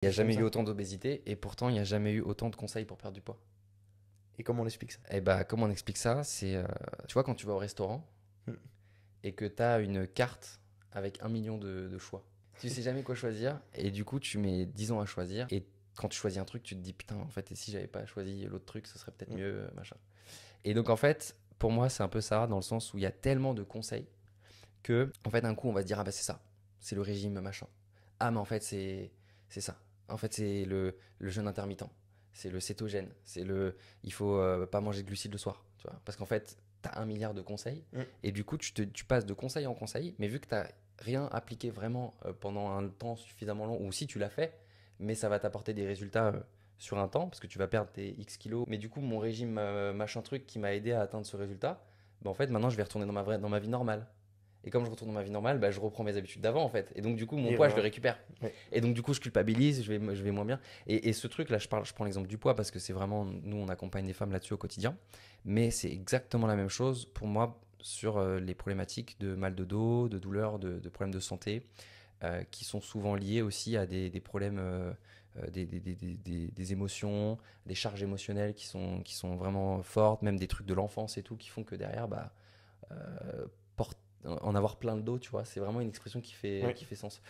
Il n'y a Comme jamais eu ça. autant d'obésité et pourtant il n'y a jamais eu autant de conseils pour perdre du poids. Et comment on explique ça? Et bah, comment on explique ça? C'est, tu vois, quand tu vas au restaurant Hmm. et que tu as une carte avec 1 million de choix. Tu sais jamais quoi choisir et du coup, tu mets 10 ans à choisir. Et quand tu choisis un truc, tu te dis putain, en fait, et si j'avais pas choisi l'autre truc, ce serait peut-être Hmm. mieux, machin. Et donc, en fait, pour moi, c'est un peu ça, dans le sens où il y a tellement de conseils que, en fait, d'un coup, on va se dire, ah bah, c'est ça, c'est le régime, machin. Ah, mais en fait, c'est ça. En fait, c'est le jeûne intermittent. C'est le cétogène. C'est le. Il faut pas manger de glucides le soir. Tu vois. Parce qu'en fait, tu as 1 milliard de conseils. Hmm. Et du coup, tu passes de conseil en conseil. Mais vu que tu n'as rien appliqué vraiment pendant un temps suffisamment long, ou si tu l'as fait, mais ça va t'apporter des résultats sur un temps, parce que tu vas perdre tes X kilos. Mais du coup, mon régime machin truc qui m'a aidé à atteindre ce résultat, bah, en fait, maintenant, je vais retourner dans ma vie normale. Et comme je retourne dans ma vie normale, bah, je reprends mes habitudes d'avant en fait. Et donc du coup, mon Et poids, je le voilà. récupère. Ouais. Et donc du coup, je culpabilise, je vais moins bien. Et ce truc-là, je prends l'exemple du poids parce que c'est vraiment, nous, on accompagne des femmes là-dessus au quotidien. Mais c'est exactement la même chose pour moi sur les problématiques de mal de dos, de douleurs, de problèmes de santé, qui sont souvent liés aussi à des problèmes, des émotions, des charges émotionnelles qui sont vraiment fortes, même des trucs de l'enfance et tout, qui font que derrière, bah, euh, en avoir plein le dos, tu vois, c'est vraiment une expression Ouais. qui fait sens.